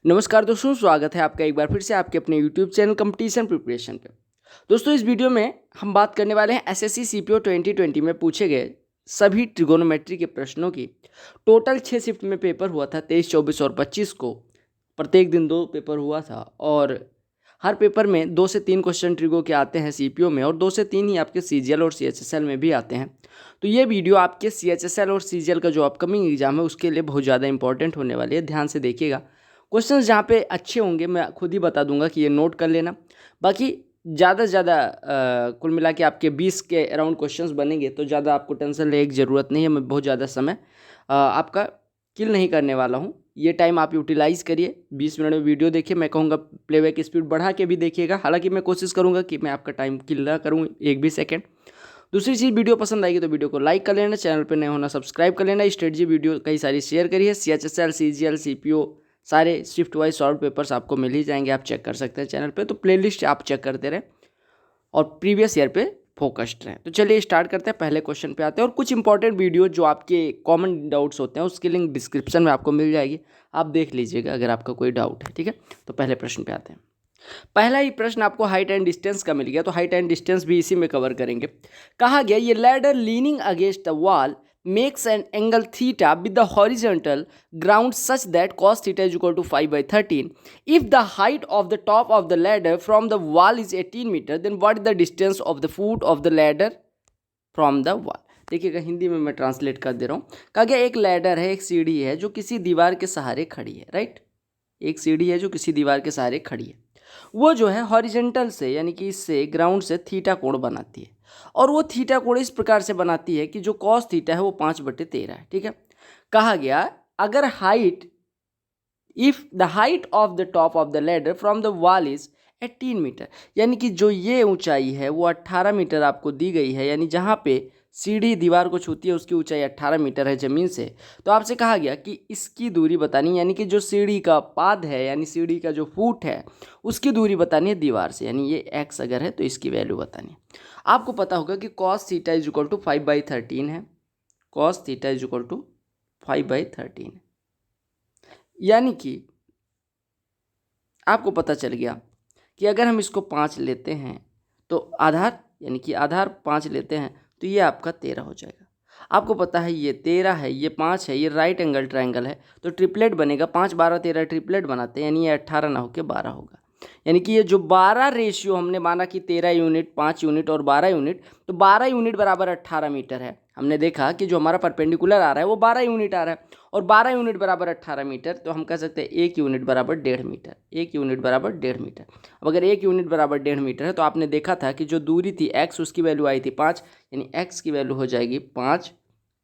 नमस्कार दोस्तों, स्वागत है आपका एक बार फिर से आपके अपने YouTube चैनल कंपटीशन प्रिपरेशन पे। दोस्तों, इस वीडियो में हम बात करने वाले हैं एसएससी सीपीओ 2020 में पूछे गए सभी ट्रिगोनोमेट्री के प्रश्नों की। टोटल 6 शिफ्ट में पेपर हुआ था, 23, 24 और 25 को। प्रत्येक दिन 2 पेपर हुआ था और हर पेपर में 2 से 3 क्वेश्चन ट्रिगो के आते हैं सीपीओ में, और 2 से 3 ही आपके सीजीएल और सीएचएसएल में भी आते हैं। तो ये वीडियो आपके सीएचएसएल और सीजीएल का जो अपकमिंग एग्जाम है उसके लिए बहुत ज़्यादा इंपॉर्टेंट होने वाली है। ध्यान से देखिएगा। क्वेश्चंस जहाँ पे अच्छे होंगे मैं खुद ही बता दूंगा कि ये नोट कर लेना। बाकी ज़्यादा से ज़्यादा कुल मिला के आपके 20 के अराउंड क्वेश्चंस बनेंगे, तो ज़्यादा आपको टेंशन लेने की ज़रूरत नहीं है। मैं बहुत ज़्यादा समय आपका किल नहीं करने वाला हूँ। ये टाइम आप यूटिलाइज़ करिए। 20 मिनट में वीडियो देखिए। मैं कहूँगा प्लेबैक स्पीड बढ़ा के भी देखिएगा, हालांकि मैं कोशिश करूँगा कि मैं आपका टाइम किल ना करूँ एक भी सेकेंड। दूसरी चीज़, वीडियो पसंद आएगी तो वीडियो को लाइक कर लेना, चैनल पर नए होना सब्सक्राइब कर लेना। स्ट्रेटजी वीडियो कई सारी शेयर करिए। सीएचएसएल, सीजीएल, सीपीओ सारे शिफ्ट वाइज शॉर्ट पेपर्स आपको मिल ही जाएंगे। आप चेक कर सकते हैं चैनल पे, तो प्लेलिस्ट आप चेक करते रहें और प्रीवियस ईयर पे फोकस्ड रहें। तो चलिए स्टार्ट करते हैं। पहले क्वेश्चन पे आते हैं, और कुछ इंपॉर्टेंट वीडियो जो आपके कॉमन डाउट्स होते हैं उसकी लिंक डिस्क्रिप्शन में आपको मिल जाएगी, आप देख लीजिएगा अगर आपका कोई डाउट है। ठीक है, तो पहले प्रश्न पे आते हैं। पहला ही प्रश्न आपको हाइट एंड डिस्टेंस का मिल गया, तो हाइट एंड डिस्टेंस भी इसी में कवर करेंगे। कहा गया ये ladder leaning against the wall makes an angle theta with the horizontal ground such that cos theta is equal to 5/13. If the height of the top of the ladder from the wall is 18 meter, then what is the distance of the foot of the ladder from the wall? देखिएगा, हिंदी में मैं translate कर दे रहा हूँ। कहा गया एक ladder है, एक सीढ़ी है जो किसी दीवार के सहारे खड़ी है। राइट, एक सीढ़ी है जो किसी दीवार के सहारे खड़ी है। वो जो है हॉरिजेंटल से यानी कि इससे ग्राउंड से थीटा कोण बनाती है, और वो थीटा कोण इस प्रकार से बनाती है कि जो कॉस थीटा है वो 5/13 है। ठीक है, कहा गया अगर height if the height of the top of the ladder from the wall is 18 metre, यानी कि जो ये ऊंचाई है वो 18 मीटर आपको दी गई है, यानी जहाँ पे सीढ़ी दीवार को छूती है उसकी ऊंचाई 18 मीटर है ज़मीन से। तो आपसे कहा गया कि इसकी दूरी बतानी, यानी कि जो सीढ़ी का पाद है यानी सीढ़ी का जो फुट है उसकी दूरी बतानी है दीवार से, यानी ये एक्स अगर है तो इसकी वैल्यू बतानी है। आपको पता होगा कि cos theta is equal to 5/13 है। Cos theta is equal to 5/13 है, यानी कि आपको पता चल गया कि अगर हम इसको 5 लेते हैं तो आधार, यानी कि आधार 5 लेते हैं तो ये आपका 13 हो जाएगा। आपको पता है ये 13 है, ये 5 है, ये राइट एंगल ट्रायंगल है, तो ट्रिपलेट बनेगा। 5, 12, 13 ट्रिपलेट बनाते हैं, यानी ये 18 ना होकर 12 होगा। यानी कि ये जो 12 रेशियो हमने माना कि 13 यूनिट, 5 यूनिट और 12 यूनिट, तो 12 यूनिट बराबर 18 मीटर है। हमने देखा कि जो हमारा परपेंडिकुलर आ रहा है वो 12 यूनिट आ रहा है, और 12 यूनिट बराबर 18 मीटर, तो हम कह सकते हैं 1 यूनिट बराबर 1.5 मीटर। 1 यूनिट बराबर 1.5 मीटर। अब अगर 1 यूनिट बराबर 1.5 मीटर है तो आपने देखा था कि जो दूरी थी x, उसकी वैल्यू आई थी 5, यानी x की वैल्यू हो जाएगी 5,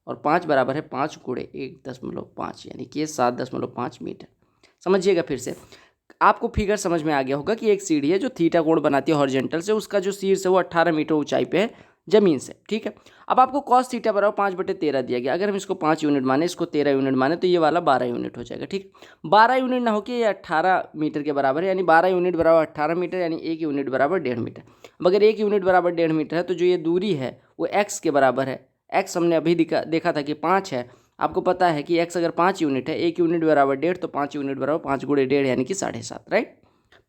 और 5 बराबर है 5 गुणे 1.5, यानी कि 7.5 मीटर। समझिएगा फिर से, आपको फिगर समझ में आ गया होगा कि एक सीढ़ी है जो थीटा कोण बनाती है हॉरिजॉन्टल से, उसका जो शीर्ष है वो 18 मीटर ऊंचाई पे है जमीन से। ठीक है, अब आपको कॉस थीटा बराबर 5/13 दिया गया। अगर हम इसको 5 यूनिट माने, इसको 13 यूनिट माने, तो ये वाला 12 यूनिट हो जाएगा। ठीक, 12 यूनिट ना होकर ये 18 मीटर के बराबर है, यानी 12 यूनिट बराबर 18 मीटर, यानी 1 यूनिट बराबर 1.5 मीटर। अब अगर 1 यूनिट बराबर 1.5 मीटर है तो जो ये दूरी है वो एक्स के बराबर है। एक्स हमने अभी देखा था कि 5 है। आपको पता है कि x अगर 5 यूनिट है, 1 यूनिट बराबर 1.5, तो 5 यूनिट बराबर 5 गुणे 1.5 यानी कि 7.5। राइट,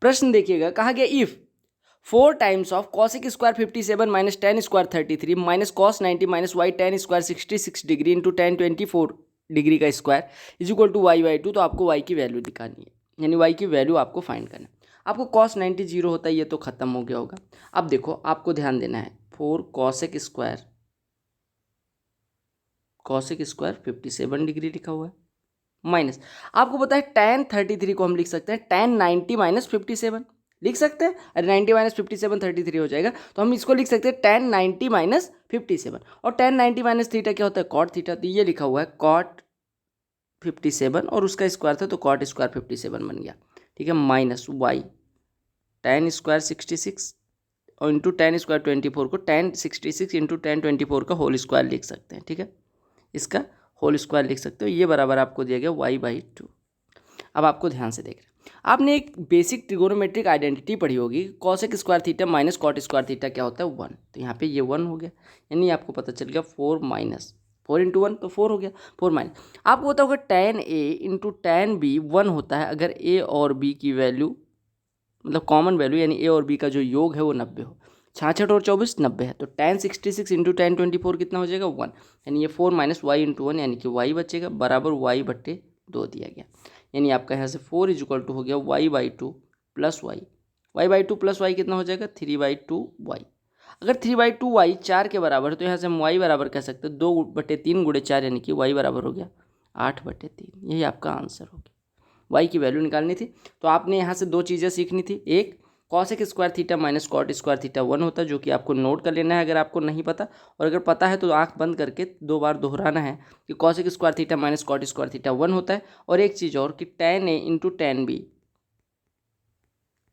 प्रश्न देखिएगा, कहा गया if 4 times of cosec square 57 minus tan square 33 minus cos 90 minus Y tan square 66 degree into tan 24 degree का square is equal to y/2, तो आपको y की वैल्यू दिखानी है, यानी y की वैल्यू आपको फाइंड करना है। आपको कॉस 90 जीरो होता है, ये तो खत्म हो गया होगा। अब देखो, आपको ध्यान देना है, 4 कॉसिक स्क्वायर 57 डिग्री लिखा हुआ है, माइनस आपको पता है tan 33 को हम लिख सकते हैं tan 90 माइनस 57 लिख सकते हैं। अरे 90 माइनस 57 33 हो जाएगा, तो हम इसको लिख सकते हैं tan 90 माइनस 57, और tan 90 माइनस थीटा क्या होता है, cot थीटा, तो ये लिखा हुआ है cot 57, और उसका स्क्वायर था तो cot स्क्वायर 57 बन गया। ठीक है, माइनस वाई tan स्क्वायर 66 और इंटू tan स्क्वायर 24 को tan 66 इंटू tan 24 का होल स्क्वायर लिख सकते हैं। ठीक है, इसका होल स्क्वायर लिख सकते हो, ये बराबर आपको दिया गया y/2। अब आपको ध्यान से देख रहे हैं, आपने एक बेसिक ट्रिगोनोमेट्रिक आइडेंटिटी पढ़ी होगी, cosec square theta minus cot square theta क्या होता है, 1, तो यहाँ पे ये 1 हो गया, यानी आपको पता चल गया 4 माइनस 4 इंटू 1 तो 4 हो गया, 4 माइनस। आपको पता होगा tan A into tan B 1 होता है अगर A और B की वैल्यू मतलब कॉमन वैल्यू यानी A और B का जो योग है वो 90 हो। 66 और 24 90 है, तो tan 66 इंटू tan 24 कितना हो जाएगा 1, यानी ये 4 माइनस वाई इंटू 1 यानी कि y बचेगा बराबर y बट्टे 2 दिया गया। यानी आपका यहाँ से 4 इज इक्वल टू हो गया y/2 plus Y, y/2 plus Y कितना हो जाएगा 3/2 वाई। अगर 3/2 वाई 4 के बराबर है तो यहाँ से हम y बराबर कह सकते हैं 2/3 गुणे 4 यानी कि y बराबर हो गया 8/3। यही आपका आंसर हो गया। y की वैल्यू निकालनी थी तो आपने यहाँ से दो चीज़ें सीखनी थी। एक, cosec square theta minus cot square theta 1 होता है, जो कि आपको नोट कर लेना है अगर आपको नहीं पता, और अगर पता है तो आंख बंद करके 2 बार दोहराना है कि cosec square theta minus cot square theta 1 होता है। और एक चीज़ और कि tan A into tan B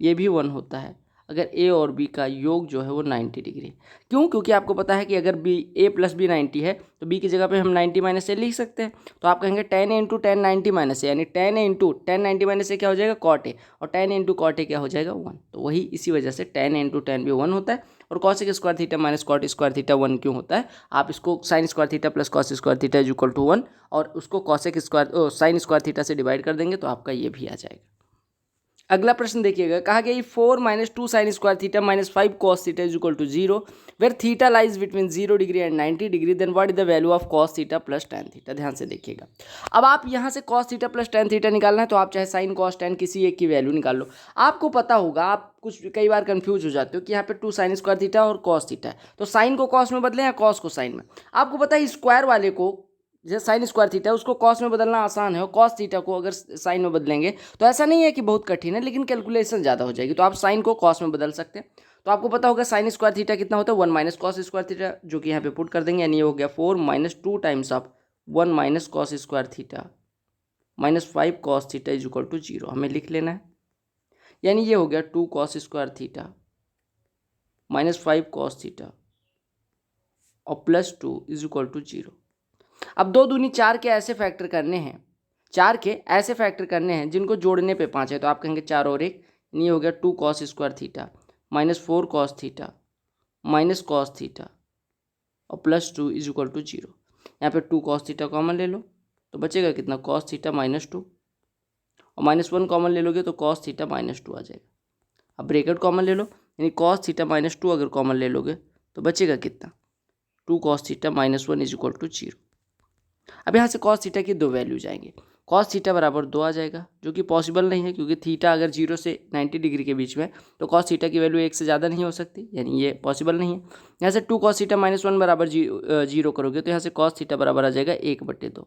ये भी 1 होता है अगर A और B का योग जो है वो 90 डिग्री। क्यों? क्योंकि आपको पता है कि अगर A प्लस B 90 है तो B की जगह पे हम 90 माइनस A लिख सकते हैं। तो आप कहेंगे tan A into tan 90 minus A, यानी tan A into tan 90 minus A क्या हो जाएगा cot A, और tan A into cot A क्या हो जाएगा 1। तो वही इसी वजह से tan A into tan B 1 होता है। और cosec square theta minus cot square theta 1 क्यों होता है? आप इसको sine square theta plus cos square theta is equal to 1 और उसको cosec square sine square theta से डिवाइड कर देंगे तो आपका ये भी आ जाएगा। अगला प्रश्न देखिएगा, कहा गया 4 minus 2 sine square theta minus 5 cos theta is equal to 0 where theta lies between 0 degree and 90 degree, then what is the value of cos theta plus tan theta. ध्यान से देखिएगा, अब आप यहाँ से cos theta plus tan theta निकालना है तो आप चाहे साइन कॉस टैन किसी एक की वैल्यू निकाल लो। आपको पता होगा, आप कुछ कई बार कंफ्यूज हो जाते हो कि यहाँ पे 2 साइन स्क्वायर थीटा और कॉस थीटा है, तो साइन को कॉस में बदलें या कॉस को साइन में। आपको पता है स्क्वायर वाले को जैसे साइन स्क्वायर थीटा उसको कॉस में बदलना आसान है, और कॉस थीटा को अगर साइन में बदलेंगे तो ऐसा नहीं है कि बहुत कठिन है, लेकिन कैलकुलेशन ज़्यादा हो जाएगी, तो आप साइन को कॉस में बदल सकते हैं। तो आपको पता होगा साइन स्क्वायर थीटा कितना होता है 1 माइनस कॉस स्क्वायर थीटा, जो कि यहाँ पे पुट कर देंगे, यानी ये हो गया 4 minus 2 times of 1 minus cos square theta minus 5 cos theta is equal to 0 हमें लिख लेना है। यानी ये हो गया 2 cos square theta minus 5 cos theta और प्लस 2 इज इक्वल टू 0। अब 2 दूनी 4 के ऐसे फैक्टर करने हैं, 4 के ऐसे फैक्टर करने हैं जिनको जोड़ने पे 5 है, तो आप कहेंगे 4 और 1, ये हो गया 2 cos square theta minus 4 cos theta minus cos theta और प्लस 2 इज इक्वल टू 0। यहाँ पे 2 कॉस थीटा कॉमन ले लो तो बचेगा कितना कॉस थीटा माइनस 2, और माइनस 1 कॉमन ले लोगे तो कॉस थीटा माइनस 2 आ जाएगा। अब ब्रेकेट कॉमन ले लो, यानी कॉस थीटा माइनस 2 अगर कॉमन ले लोगे तो बचेगा कितना 2 cos theta minus 1 is equal to 0। अब यहाँ से कॉस थीटा की दो वैल्यू जाएंगे, कॉस थीटा बराबर 2 आ जाएगा, जो कि पॉसिबल नहीं है क्योंकि थीटा अगर 0 से 90 डिग्री के बीच में है तो कॉस थीटा की वैल्यू 1 से ज़्यादा नहीं हो सकती, यानी ये पॉसिबल नहीं है। यहाँ से 2 कॉस थीटा माइनस 1 बराबर 0 करोगे तो यहाँ से कॉस थीटा बराबर आ जाएगा 1/2।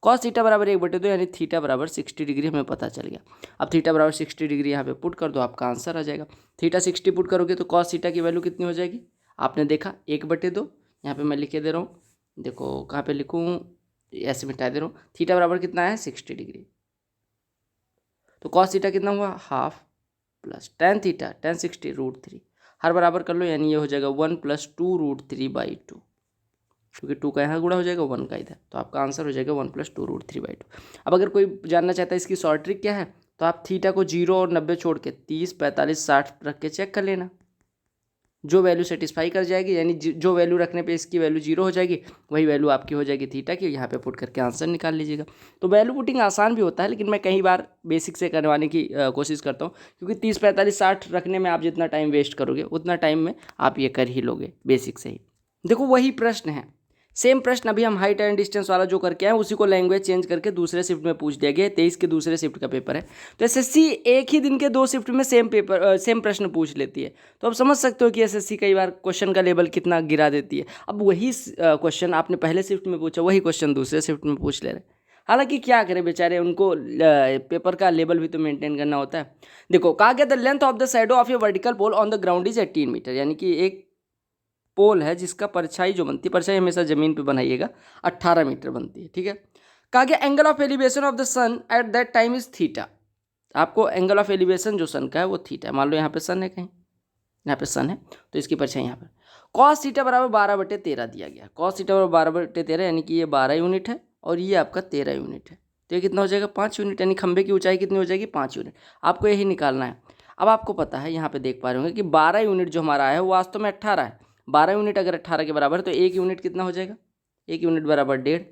कॉस थीटा बराबर 1/2 यानी थीटा बराबर 60 डिग्री हमें पता चल गया। अब थीटा बराबर 60 डिग्री यहाँ पे पुट कर दो, आपका आंसर आ जाएगा। थीटा 60 पुट करोगे तो कॉस थीटा की वैल्यू कितनी हो जाएगी, आपने देखा 1/2। यहाँ पे मैं लिखे दे रहा हूँ, देखो कहाँ पे लिखूँ, ऐसे मिटा दे रहा हूँ। थीटा बराबर कितना है 60 डिग्री, तो कॉस थीटा कितना हुआ half plus tan theta tan 60 √3 हर बराबर कर लो, यानी ये हो जाएगा 1 + 2 √3/2, क्योंकि 2 का यहाँ गुणा हो जाएगा 1 का इधर, तो आपका आंसर हो जाएगा 1 + 2 √3/2। अब अगर कोई जानना चाहता है इसकी शॉर्ट ट्रिक क्या है, तो आप थीटा को 0 और 90 छोड़ के 30 45 60 रख के चेक कर लेना, जो वैल्यू सेटिस्फाई कर जाएगी, यानी जो वैल्यू रखने पे इसकी वैल्यू 0 हो जाएगी वही वैल्यू आपकी हो जाएगी थीटा की, यहाँ पे पुट करके आंसर निकाल लीजिएगा। तो वैल्यू पुटिंग आसान भी होता है, लेकिन मैं कई बार बेसिक से करवाने की कोशिश करता हूँ, क्योंकि 30 45 60 रखने में आप जितना टाइम वेस्ट करोगे उतना टाइम में आप ये कर ही लोगे बेसिक से ही। देखो वही प्रश्न है, सेम प्रश्न अभी हम हाइट एंड डिस्टेंस वाला जो करके आए उसी को लैंग्वेज चेंज करके दूसरे शिफ्ट में पूछ दिया गया। 23 के दूसरे शिफ्ट का पेपर है, तो एसएससी एक ही दिन के 2 शिफ्ट में सेम प्रश्न पूछ लेती है। तो आप समझ सकते हो कि एसएससी कई बार क्वेश्चन का लेवल कितना गिरा देती है। अब वही क्वेश्चन आपने पहले शिफ्ट में पूछा, वही क्वेश्चन दूसरे शिफ्ट में पूछ ले रहे। हालांकि क्या करें बेचारे, उनको पेपर का लेवल भी तो मेंटेन करना होता है। देखो कहा गया the length of the shadow of a vertical pole on the ground is 18 metre, यानी कि एक पोल है जिसका परछाई जो बनती है, परछाई हमेशा जमीन पे बनाइएगा, 18 मीटर बनती है, ठीक है। कहा गया angle of elevation of the sun at that time is theta, आपको एंगल ऑफ एलिवेशन जो सन का है वो थीटा है। मान लो यहाँ पे सन है, कहीं यहाँ पे सन है तो इसकी परछाई यहाँ पर। कॉस थीटा बराबर 12/13 दिया गया, कॉस थीटा बराबर 12/13 यानी कि ये 12 यूनिट है और ये आपका 13 यूनिट है, तो ये कितना हो जाएगा 5 यूनिट, यानी खंभे की ऊंचाई कितनी हो जाएगी 5 यूनिट। आपको यही निकालना है। अब आपको पता है यहाँ पे देख पा रहे होंगे कि 12 यूनिट जो हमारा है वो वास्तव में 18 है। 12 यूनिट अगर 18 के बराबर है तो 1 यूनिट कितना हो जाएगा, 1 यूनिट बराबर 1.5,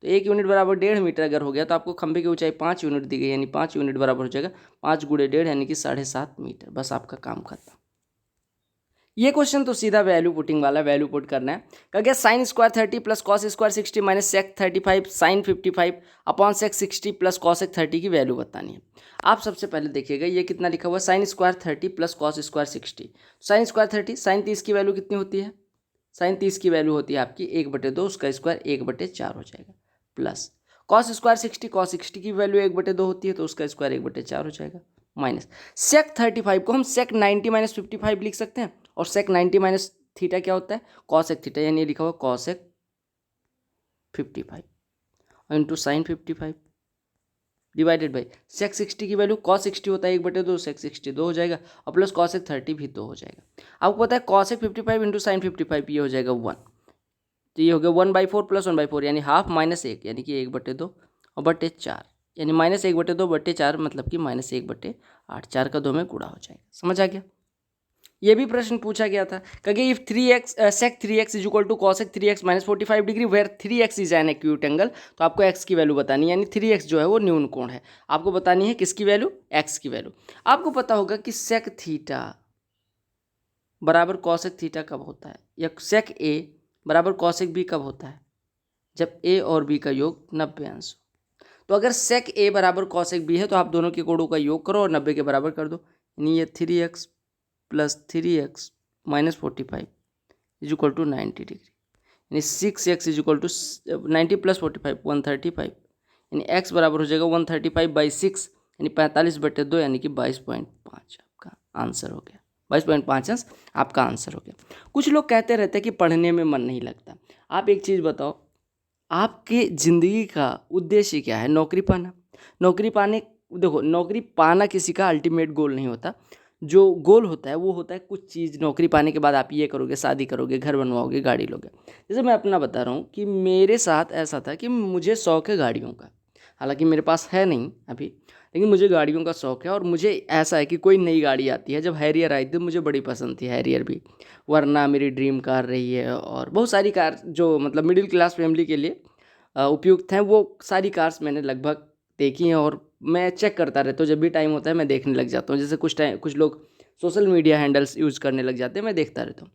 तो 1 यूनिट बराबर 1.5 मीटर अगर हो गया तो आपको खंभे की ऊंचाई 5 यूनिट दी गई, यानी 5 यूनिट बराबर हो जाएगा 5 गुणे 1.5 यानी कि 7.5 मीटर। बस आपका काम खत्म। ये क्वेश्चन तो सीधा वैल्यू पुटिंग वाला, वैल्यू पुट करना है। कहा गया sine square 30 plus cos square 60 minus sec 35 sine 55 upon sec 60 plus cosec 30 की वैल्यू बतानी है। आप सबसे पहले देखिएगा ये कितना लिखा हुआ है, sine square 30 plus cos square 60। Sine square 30, sine 30 की वैल्यू कितनी होती है, साइन 30 की वैल्यू होती है आपकी 1/2, उसका स्क्वायर 1/4 हो जाएगा, प्लस कॉस स्क्वायर 60, कॉस 60 की वैल्यू 1/2 होती है तो उसका स्क्वायर 1/4 हो जाएगा, माइनस सेक 35 को हम सेक 90 माइनस 55 लिख सकते हैं, और सेक 90 माइनस थीटा क्या होता है, कॉसेक थीटा, यानी लिखा हुआ cosec 55 into sine 55 divided by sec 60 की वैल्यू कॉस 60 होता है 1/2, सेक 60 2 हो जाएगा, और प्लस कॉसेक 30 भी 2 हो जाएगा। आपको पता है कॉसेक 55 इंटू साइन 55 ये हो जाएगा 1, तो ये हो गया 1/4 प्लस 1/4 यानी हाफ माइनस 1 यानी कि 1/2 और बटे 4, यानी माइनस 1/2 बटे 4 मतलब कि माइनस 1/8, 4 का 2 में गुणा हो जाएगा। समझ आ गया। ये भी प्रश्न पूछा गया था, क्योंकि if 3x sec 3x is equal to cosec 3x minus 45 degree where 3x is an acute angle, तो आपको x की वैल्यू बतानी है, यानी 3x जो है वो न्यून कोण है। आपको बतानी है किसकी वैल्यू, x की वैल्यू। आपको पता होगा कि sec थीटा बराबर cosec थीटा कब होता है, या sec a बराबर cosec b कब होता है, जब a और b का योग 90 अंश हो। तो अगर sec a बराबर cosec b है तो आप दोनों के कोणों का योग करो और 90 के बराबर कर दो, यानी ये 3x plus 3x minus 45 is equal to 90 degree, यानी 6x is equal to 90 plus 45 135, यानी x बराबर हो जाएगा 135/6 यानी 45/2 यानी कि 22.5 आपका आंसर हो गया। 22.5 अंश आपका आंसर हो गया। कुछ लोग कहते रहते हैं कि पढ़ने में मन नहीं लगता। आप एक चीज़ बताओ, आपके ज़िंदगी का उद्देश्य क्या है, नौकरी पाना। नौकरी पाने, देखो नौकरी पाना किसी का अल्टीमेट गोल नहीं होता। जो गोल होता है वो होता है कुछ चीज़, नौकरी पाने के बाद आप ये करोगे, शादी करोगे, घर बनवाओगे, गाड़ी लोगे। जैसे मैं अपना बता रहा हूँ कि मेरे साथ ऐसा था कि मुझे शौक़ है गाड़ियों का, हालांकि मेरे पास है नहीं अभी, लेकिन मुझे गाड़ियों का शौक़ है। और मुझे ऐसा है कि कोई नई गाड़ी आती है, जब हैरियर आई थी मुझे बड़ी पसंद थी हैरियर भी, वरना मेरी ड्रीम कार रही है, और बहुत सारी कार जो मतलब मिडिल क्लास फैमिली के लिए उपयुक्त हैं, वो सारी कार्स मैंने लगभग देखी हैं। और मैं चेक करता रहता हूँ, जब भी टाइम होता है मैं देखने लग जाता हूँ। जैसे कुछ लोग सोशल मीडिया हैंडल्स यूज़ करने लग जाते हैं, मैं देखता रहता हूँ।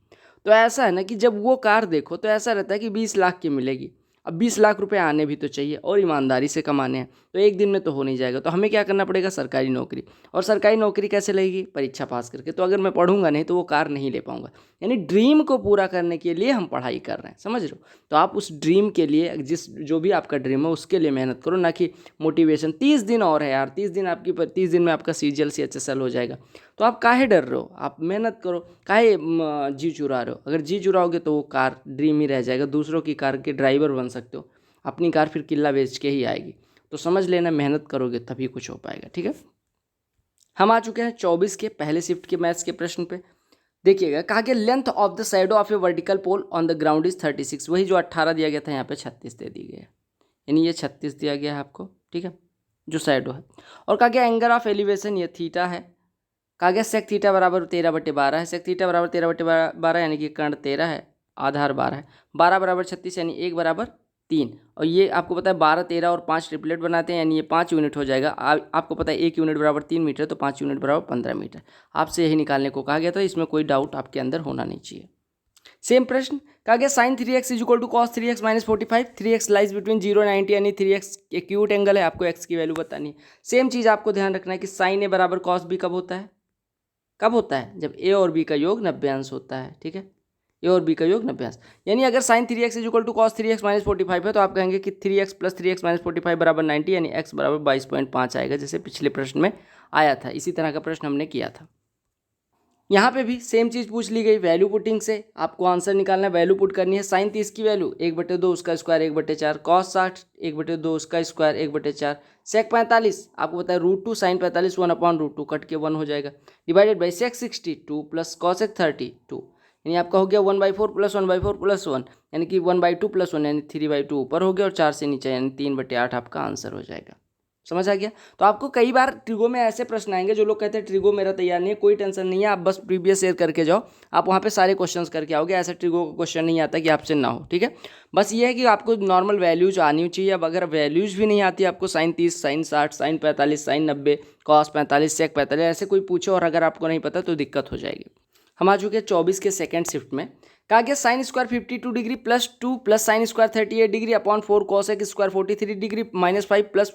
तो ऐसा है ना कि जब वो कार देखो तो ऐसा रहता है कि 20 लाख की मिलेगी। अब 20 लाख रुपए आने भी तो चाहिए और ईमानदारी से कमाने हैं, तो एक दिन में तो हो नहीं जाएगा। तो हमें क्या करना पड़ेगा, सरकारी नौकरी। और सरकारी नौकरी कैसे लगेगी, परीक्षा पास करके। तो अगर मैं पढ़ूंगा नहीं तो वो कार नहीं ले पाऊंगा। यानी ड्रीम को पूरा करने के लिए हम पढ़ाई कर रहे हैं, समझ रहे हो। तो आप उस ड्रीम के लिए, जो भी आपका ड्रीम है उसके लिए मेहनत करो, ना कि मोटिवेशन। 30 दिन और है यार, 30 दिन में आपका CGL CHSL हो जाएगा। तो आप काहे डर रहे हो, आप मेहनत करो, काहे जी चुरा रहे हो। अगर जी चुराओगे तो वो कार ड्रीम ही रह जाएगा, दूसरों की कार के ड्राइवर बन सकते हो, अपनी कार फिर किल्ला बेच के ही आएगी। तो समझ लेना, मेहनत करोगे तभी कुछ हो पाएगा, ठीक है। हम आ चुके हैं 24 के पहले शिफ्ट के मैथ्स के प्रश्न पे। देखिएगा, कहा गया length of the shadow of a vertical pole on the ground is 36। वही जो 18 दिया गया था यहाँ पे 36 दे दी गई है, यानी ये 36 दिया गया है आपको, ठीक है, जो शैडो है। और कहा गया एंगल ऑफ एलिवेशन ये थीटा है। कहा गया सेक थीटा बराबर 13/12 है। सेक थीटा बराबर 13/12 यानी कि कर्ण 13 है, आधार 12 है। 12 बराबर 36 यानी 1 बराबर 3। और ये आपको पता है 12, 13 और 5 ट्रिपलेट बनाते हैं, यानी ये 5 यूनिट हो जाएगा। आपको पता है 1 यूनिट बराबर 3 मीटर, तो 5 यूनिट बराबर 15 मीटर। आपसे यही निकालने को कहा गया था, इसमें कोई डाउट आपके अंदर होना नहीं चाहिए। सेम प्रश्न, कहा गया sine 3x is equal to cos 3x minus 45। 3x lies between 0 और 90 यानी 3x एक्यूट एंगल है, आपको x की वैल्यू बतानी है। सेम चीज़ आपको ध्यान रखना है कि साइन ए बराबर कॉस बी कब होता है, कब होता है, जब a और b का योग 90 अंश होता है, ठीक है, a और b का योग 90 अंश। यानी अगर sine 3x is equal to cos 3x minus 45 है तो आप कहेंगे कि 3x प्लस 3x माइनस 45 बराबर 90, यानी x बराबर 22.5 आएगा, जैसे पिछले प्रश्न में आया था। इसी तरह का प्रश्न हमने किया था। यहाँ पे भी सेम चीज़ पूछ ली गई, वैल्यू पुटिंग से आपको आंसर निकालना है। वैल्यू पुट करनी है, साइन 30 की वैल्यू 1/2 उसका स्क्वायर 1/4, कॉस 60 1/2 उसका स्क्वायर 1/4, सेक 45 आपको पता है √2 साइन 45 1/√2 कट के 1 हो जाएगा, divided by sec 60 2 plus cosec 30 2, यानी आपका हो गया 1/4 प्लस 1/4 प्लस 1 यानी कि 1/2 प्लस 1 यानी 3/2 ऊपर हो गया, और 4 से नीचे यानी 3/8 आपका आंसर हो जाएगा। समझ आ गया। तो आपको कई बार ट्रिगो में ऐसे प्रश्न आएंगे, जो लोग कहते हैं ट्रिगो मेरा तैयार नहीं है, कोई टेंशन नहीं है, आप बस प्रीवियस ईयर करके जाओ, आप वहाँ पे सारे क्वेश्चंस करके आओगे। ऐसा ट्रिगो का क्वेश्चन नहीं आता कि आपसे ना हो, ठीक है। बस ये है कि आपको नॉर्मल वैल्यूज आनी चाहिए। अब अगर वैल्यूज भी नहीं आती आपको, sine 30, sine 60, sine 45, sine 90, cos 45, sec 45, ऐसे कोई पूछे और अगर आपको नहीं पता तो दिक्कत हो जाएगी। हम आ चुके हैं 24 के सेकेंड शिफ्ट में। कहा गया sine square 52 degree plus 2 plus sine square 38 degree upon 4 cosec square 43 degree minus 5 plus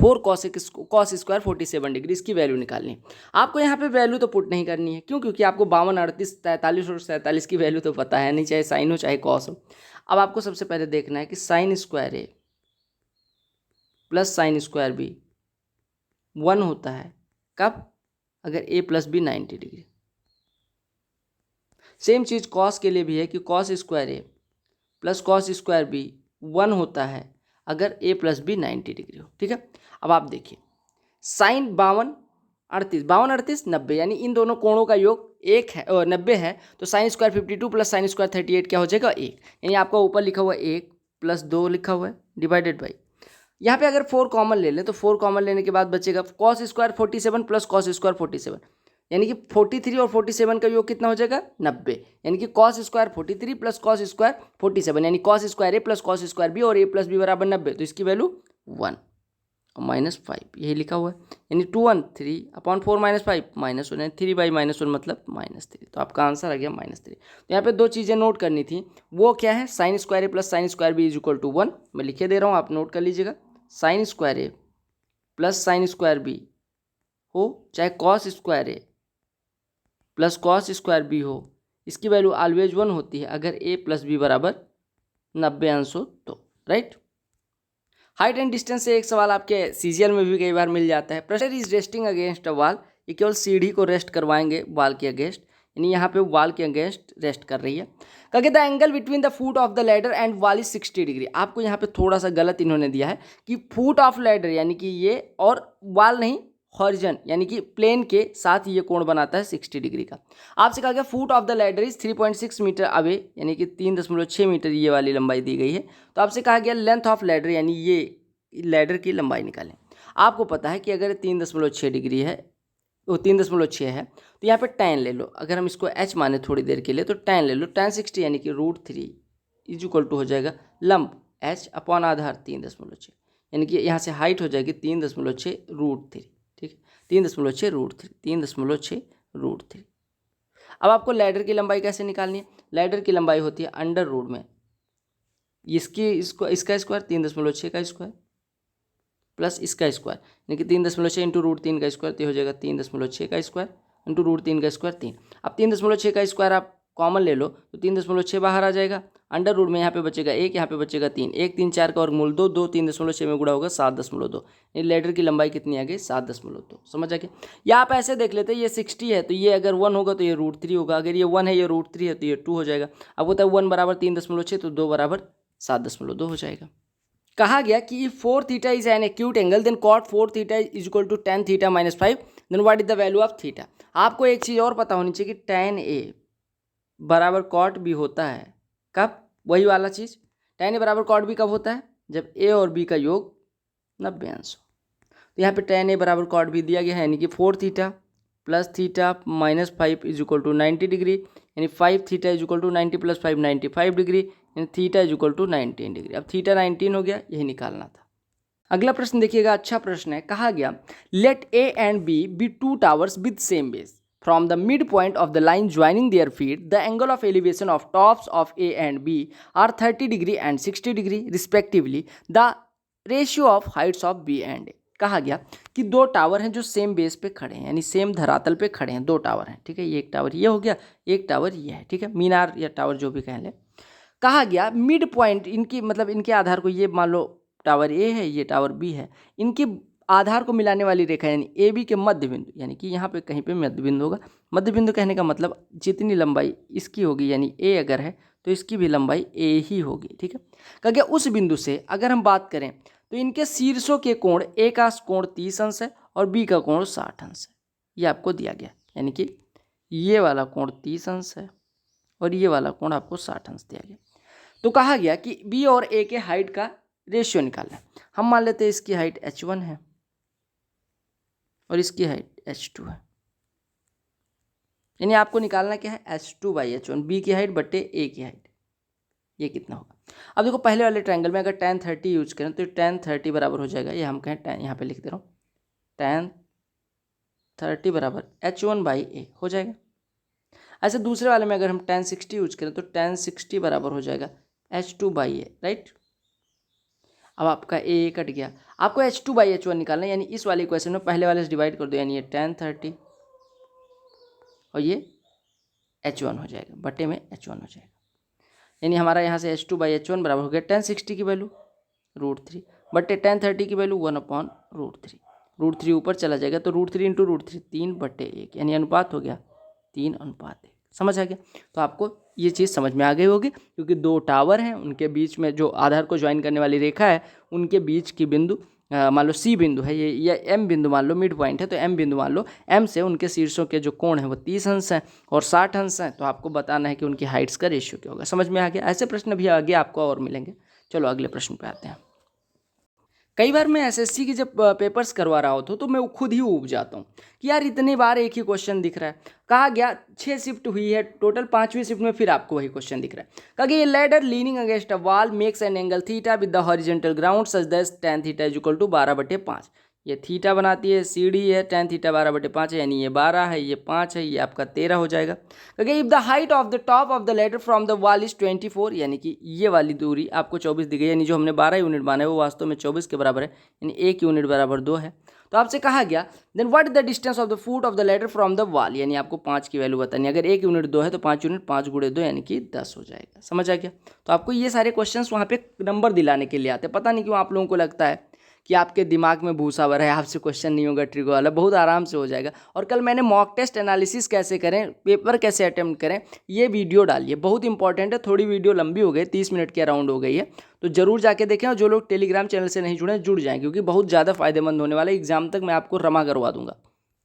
4 cosec cos square 47 degree, इसकी वैल्यू निकालनी है। आपको यहाँ पे वैल्यू तो पुट नहीं करनी है, क्यों? क्योंकि आपको 52, 38, 43 और 47 की वैल्यू तो पता है नहीं, चाहे साइन हो चाहे कॉस हो। अब आपको सबसे पहले देखना है कि sign square A plus sine square B 1 होता है कब? अगर ए प्लस बी 90 डिग्री। सेम चीज़ कॉस के लिए भी है कि cos square A plus cos square B 1 होता है अगर ए प्लस बी 90 डिग्री हो, ठीक है। अब आप देखिए साइन 52, 38, 52, 38, 90, यानी इन दोनों कोणों का योग 1 है और 90 है, तो sine square 52 plus sine square 38 क्या हो जाएगा? 1। यानी आपका ऊपर लिखा हुआ 1 प्लस 2 लिखा हुआ है डिवाइडेड बाई, यहाँ पे अगर 4 कॉमन ले लें तो 4 कॉमन लेने के बाद बचेगा cos square 47 plus cos square 47, यानी कि 43 और 47 का योग कितना हो जाएगा? 90। यानी कि cos square 43 plus cos square 47, यानी cos square A plus cos square B और ए प्लस बी बराबर 90, तो इसकी वैल्यू 1 और माइनस 5, यही लिखा हुआ है। यानी 213 upon 4 minus 5 minus 1, 3 by minus 1 मतलब -3, तो आपका आंसर आ गया -3। तो यहाँ पे दो चीज़ें नोट करनी थी, वो क्या है? Sine square A plus sine square B is equal to 1, मैं लिखे दे रहा हूँ, आप नोट कर लीजिएगा। Sign square A plus sine square B हो चाहे cos square A plus cos square B हो, इसकी वैल्यू ऑलवेज 1 होती है अगर ए प्लस बी बराबर 90 अंश हो तो, राइट। हाइट एंड डिस्टेंस से एक सवाल आपके सीजीएल में भी कई बार मिल जाता है। Pressure is resting against a wall, ये केवल सीढ़ी को रेस्ट करवाएंगे वॉल के अगेंस्ट, यानी यहाँ पे वॉल के अगेंस्ट रेस्ट कर रही है। कहा the angle between the foot of the ladder and wall is 60 degree. आपको यहाँ पे थोड़ा सा गलत इन्होंने दिया है कि फुट ऑफ लैडर यानी कि ये, और वॉल नहीं, हॉरिजन यानी कि प्लेन के साथ ये कोण बनाता है 60 डिग्री का। आपसे कहा गया foot of the ladder is 3.6 metre away, यानी कि 3.6 मीटर ये वाली लंबाई दी गई है। तो आपसे कहा गया लेंथ ऑफ लैडर यानी ये लैडर की लंबाई निकालें। आपको पता है कि अगर 3.6 डिग्री है, वो 3.6 है, तो यहाँ पे tan ले लो। अगर हम इसको h माने थोड़ी देर के लिए तो tan ले लो, tan 60 यानी कि √3 इज इक्वल टू हो जाएगा लंब h अपॉन आधार 3.6, यानी कि यहाँ से हाइट हो जाएगी 3.6 √3, ठीक है, 3.6 √3, 3.6 √3। अब आपको लैडर की लंबाई कैसे निकालनी है? लैडर की लंबाई होती है अंडर रूट में इसका स्क्वायर 3.6 का स्क्वायर प्लस इसका स्क्वायर, यानी कि 3.6 इंटू √3 का स्क्वायर, तो हो जाएगा 3.6 का स्क्वायर इंटू √3 का स्क्वायर 3। अब 3.6 का स्क्वायर आप कॉमन ले लो तो 3.6 बाहर आ जाएगा, अंडर रूट में यहाँ पे बचेगा 1, यहाँ पे बचेगा 3, 1 3 4 का वर्गमूल 2, 2 3.6 में गुणा होगा 7.2, यानी लेटर की लंबाई कितनी आ गई? 7.2। समझ आ गया? या आप ऐसे देख लेते, ये 60 है तो ये अगर 1 होगा तो ये √3 होगा, अगर ये 1 है ये √3 है तो ये 2 हो जाएगा। अब होता है 1 बराबर 3.6 तो 2 बराबर 7.2 हो जाएगा। कहा गया कि if 4 theta is an acute angle then cot 4 theta is equal to tan theta minus 5, then what is the value of theta. आपको एक चीज़ और पता होनी चाहिए कि tan a बराबर cot b होता है कब? वही वाला चीज़, tan a बराबर cot b कब होता है? जब a और b का योग 90 अंश हो। तो यहाँ पे tan a बराबर cot b दिया गया है, यानी कि 4 theta plus theta minus 5 is equal to 90 degree, यानी 5 theta is equal to 90 plus 5 95 degree, यानी theta is equal to 19 degree. अब थीटा 19 हो गया, यही निकालना था। अगला प्रश्न देखिएगा, अच्छा प्रश्न है। कहा गया let A and B be two towers with same base from the mid point of the line joining their feet the angle of elevation of tops of A and B are 30 degree and 60 degree respectively, the ratio of heights of B and A. कहा गया कि दो tower हैं जो same base पे खड़े हैं, यानी सेम धरातल पे खड़े हैं, दो टावर हैं, ठीक है। ये एक टावर ये हो गया, एक टावर ये है, ठीक है, मीनार या टावर जो भी कह लें। कहा गया मिड पॉइंट इनकी, मतलब इनके आधार को, ये मान लो टावर ए है, ये टावर बी है, इनके आधार को मिलाने वाली रेखा यानी ए बी के मध्य बिंदु, यानी कि यहाँ पे कहीं पे मध्य बिंदु होगा। मध्य बिंदु कहने का मतलब जितनी लंबाई इसकी होगी, यानी ए अगर है तो इसकी भी लंबाई ए ही होगी, ठीक है। कहा गया उस बिंदु से अगर हम बात करें तो इनके शीर्षों के कोण, ए का कोण 30 अंश है और बी का कोण 60 अंश है, ये आपको दिया गया, यानी कि ये वाला कोण 30 अंश है और ये वाला कोण आपको 60 अंश दिया गया। तो कहा गया कि बी और ए के हाइट का रेशियो निकालना है। हम मान लेते हैं इसकी हाइट h1 है और इसकी हाइट h2 है। यानी आपको निकालना क्या है, h2/h1, बी की हाइट बटे ए की हाइट, ये कितना होगा। अब देखो पहले वाले ट्रायंगल में अगर tan 30 यूज करें तो tan 30 बराबर हो जाएगा, ये हम कहें tan, यहाँ पे लिख दे रहा हूँ, tan 30 बराबर h1/a हो जाएगा। ऐसे दूसरे वाले में अगर हम tan 60 यूज करें तो tan 60 बराबर हो जाएगा h2/a, राइट। अब आपका ए कट गया, आपको h2/h1 निकालना है, यानी इस वाले इक्वेशन में पहले वाले से डिवाइड कर दो, यानी ये tan 30 और ये h1 हो जाएगा, बटे में h1 हो जाएगा। यानी हमारा यहाँ से h2/h1 बराबर हो गया tan 60 की वैल्यू √3 बटे tan 30 की वैल्यू 1/√3। √3 ऊपर चला जाएगा तो √3 इंटू √3 3/1, यानी अनुपात हो गया 3:1। समझ आ गया। तो आपको ये चीज़ समझ में आ गई होगी, क्योंकि दो टावर हैं, उनके बीच में जो आधार को ज्वाइन करने वाली रेखा है, उनके बीच की बिंदु मान लो सी बिंदु है ये, या एम बिंदु मान लो, मिड पॉइंट है तो एम बिंदु मान लो, एम से उनके शीर्षों के जो कोण है वो 30 अंश हैं और 60 अंश हैं। तो आपको बताना है कि उनकी हाइट्स का रेशियो क्या होगा। समझ में आ गया। ऐसे प्रश्न भी आगे आपको और मिलेंगे। चलो अगले प्रश्न पे आते हैं। कई बार मैं एसएससी की जब पेपर्स करवा रहा होता हूँ तो मैं खुद ही ऊब जाता हूँ कि यार इतनी बार एक ही क्वेश्चन दिख रहा है। कहा गया 6 शिफ्ट हुई है टोटल, 5वीं शिफ्ट में फिर आपको वही क्वेश्चन दिख रहा है। कहा गया ये ladder leaning against a wall makes an angle theta with the horizontal ground such that tan theta is equal to 12/5। ये थीटा बनाती है, सीढ़ी है, tan थीटा 12/5 है, यानी ये 12 है, ये 5 है, ये आपका 13 हो जाएगा। क्योंकि if the height of the top of the ladder from the wall is 24, यानी कि ये वाली दूरी आपको 24 दी गई, यानी जो हमने 12 यूनिट माना है वो वास्तव में 24 के बराबर है, यानी 1 यूनिट बराबर 2 है। तो आपसे कहा गया then what is the distance of the foot of the ladder from the wall, यानी आपको 5 की वैल्यू बतानी है। अगर 1 यूनिट 2 है तो 5 यूनिट 5 गुणे 2 यानी कि 10 हो जाएगा। समझ आ गया। तो आपको ये सारे क्वेश्चंस वहाँ पे नंबर दिलाने के लिए आते हैं। पता नहीं क्यों आप लोगों को लगता है कि आपके दिमाग में भूसा भरा है, आपसे क्वेश्चन नहीं होगा ट्रिगो वाला, बहुत आराम से हो जाएगा। और कल मैंने मॉक टेस्ट एनालिसिस कैसे करें, पेपर कैसे अटेम्प्ट करें, ये वीडियो डालिए, बहुत इंपॉर्टेंट है। थोड़ी वीडियो लंबी हो गई, 30 मिनट के अराउंड हो गई है, तो जरूर जाके देखें। और जो लोग टेलीग्राम चैनल से नहीं जुड़े जुड़ जाएं, क्योंकि बहुत ज़्यादा फायदेमंद होने वाला है। एग्जाम तक मैं आपको रमा करवा दूंगा।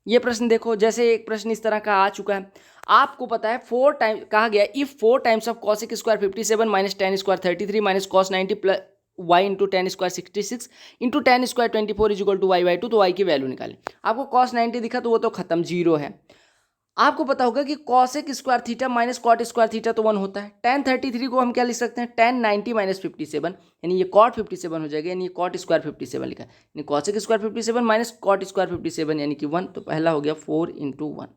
ये प्रश्न देखो, जैसे एक प्रश्न इस तरह का आ चुका है, आपको पता है 4 टाइम कहा गया if 4 times of cos square 57 minus tan square 33 minus cos 90 plus y into tan square 66 into tan square 24 is equal to y/2, तो y की वैल्यू निकालें। आपको cos 90 दिखा तो वो तो खत्म, 0 है। आपको पता होगा कि cosec square theta minus cot square theta तो 1 होता है। tan 33 को हम क्या लिख सकते हैं, tan 90 माइनस 57, यानी ये cot 57 हो जाएगा, यानी ये cot स्क्वायर 57 लिखा है, यानी cosec square 57 minus cot square 57 यानी कि 1। तो पहला हो गया 4 into 1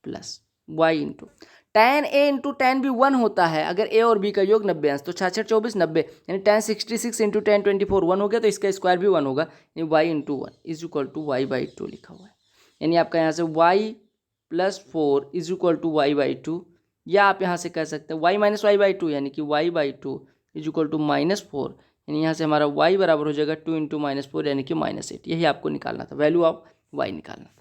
plus y into tan a into tan b 1 होता है अगर a और b का योग 90 अंश, तो 66 24 90, यानी tan 66 इंटू tan 24 1 हो गया, तो इसका स्क्वायर भी 1 होगा, यानी y into 1 is equal to y/2 लिखा हुआ है। यानी आपका यहाँ से y plus 4 is equal to y/2, या आप यहाँ से कह सकते हैं y माइनस y/2, यानी कि y/2 इज इक्वल टू -4, यानी यहाँ से हमारा y बराबर हो जाएगा 2 इंटू -4 यानी कि -8। यही आपको निकालना था, वैल्यू ऑफ y निकालना था।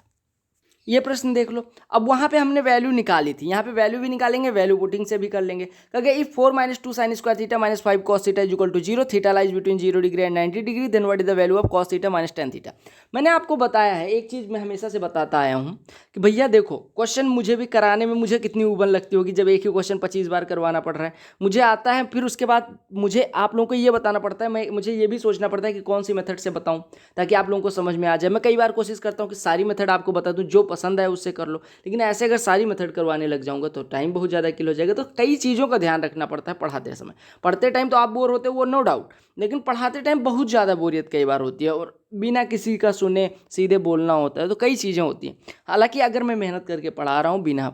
ये प्रश्न देख लो, अब वहाँ पे हमने वैल्यू निकाली थी, यहाँ पे वैल्यू भी निकालेंगे, वैल्यू पुटिंग से भी कर लेंगे। क्योंकि if 4 minus 2 sine square theta minus 5 cos theta is equal to 0, theta lies between 0 degree and 90 degree, then what is the value of cos theta minus tan theta. मैंने आपको बताया है, एक चीज़ मैं हमेशा से बताता आया हूँ कि भैया देखो क्वेश्चन मुझे भी कराने में मुझे कितनी उबन लगती होगी, जब एक ही क्वेश्चन 25 बार करवाना पड़ रहा है। मुझे आता है, फिर उसके बाद मुझे आप लोगों को ये बताना पड़ता है, मुझे ये भी सोचना पड़ता है कि कौन सी मेथड से बताऊँ ताकि आप लोगों को समझ में आ जाए। मैं कई बार कोशिश करता हूँ कि सारी मेथड आपको बता दूँ, जो पसंद है उससे कर लो, लेकिन ऐसे अगर सारी मेथड करवाने लग जाऊंगा तो टाइम बहुत ज़्यादा किल हो जाएगा। तो कई चीज़ों का ध्यान रखना पड़ता है पढ़ाते समय। पढ़ते टाइम तो आप बोर होते हो, वो नो डाउट, लेकिन पढ़ाते टाइम बहुत ज़्यादा बोरियत कई बार होती है और बिना किसी का सुने सीधे बोलना होता है, तो कई चीज़ें होती हैं। हालांकि अगर मैं मेहनत करके पढ़ा रहा हूँ बिना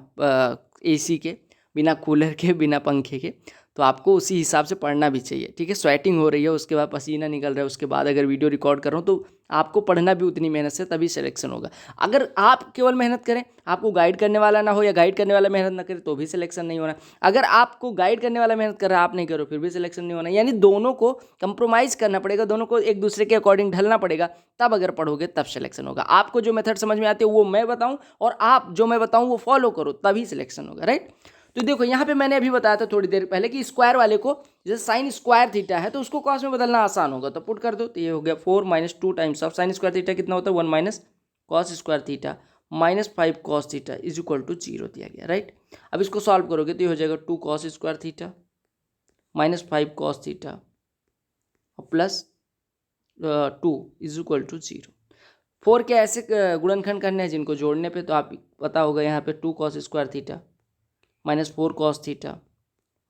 AC के, बिना कूलर के, बिना पंखे के, तो आपको उसी हिसाब से पढ़ना भी चाहिए। ठीक है, स्वेटिंग हो रही है, उसके बाद पसीना निकल रहा है, उसके बाद अगर वीडियो रिकॉर्ड कर रहा हूँ तो आपको पढ़ना भी उतनी मेहनत से, तभी सिलेक्शन होगा। अगर आप केवल मेहनत करें, आपको गाइड करने वाला ना हो या गाइड करने वाला मेहनत ना करे तो भी सिलेक्शन नहीं होना। अगर आपको गाइड करने वाला मेहनत कर रहा है, आप नहीं करो, फिर भी सिलेक्शन नहीं होना। यानी दोनों को कंप्रोमाइज़ करना पड़ेगा, दोनों को एक दूसरे के अकॉर्डिंग ढलना पड़ेगा, तब अगर पढ़ोगे तब सिलेक्शन होगा। आपको जो मेथड समझ में आती है वो मैं बताऊँ और आप जो मैं बताऊँ वो फॉलो करो, तभी सिलेक्शन होगा। राइट। तो देखो यहाँ पे मैंने अभी बताया था थोड़ी देर पहले कि स्क्वायर वाले को, जैसे साइन स्क्वायर थीटा है तो उसको कॉस में बदलना आसान होगा, तो पुट कर दो, तो ये हो गया 4 minus 2 times of sine square theta कितना होता है 1 minus cos square theta minus 5 cos theta is equal to 0 दिया गया। राइट। अब इसको सॉल्व करोगे तो ये हो जाएगा 2 cos square theta minus 5 cos theta plus 2 is equal to 0। 4 के ऐसे गुणनखंड करने हैं जिनको जोड़ने पे तो आप पता होगा यहाँ पे 2 cos square theta minus 4 cos theta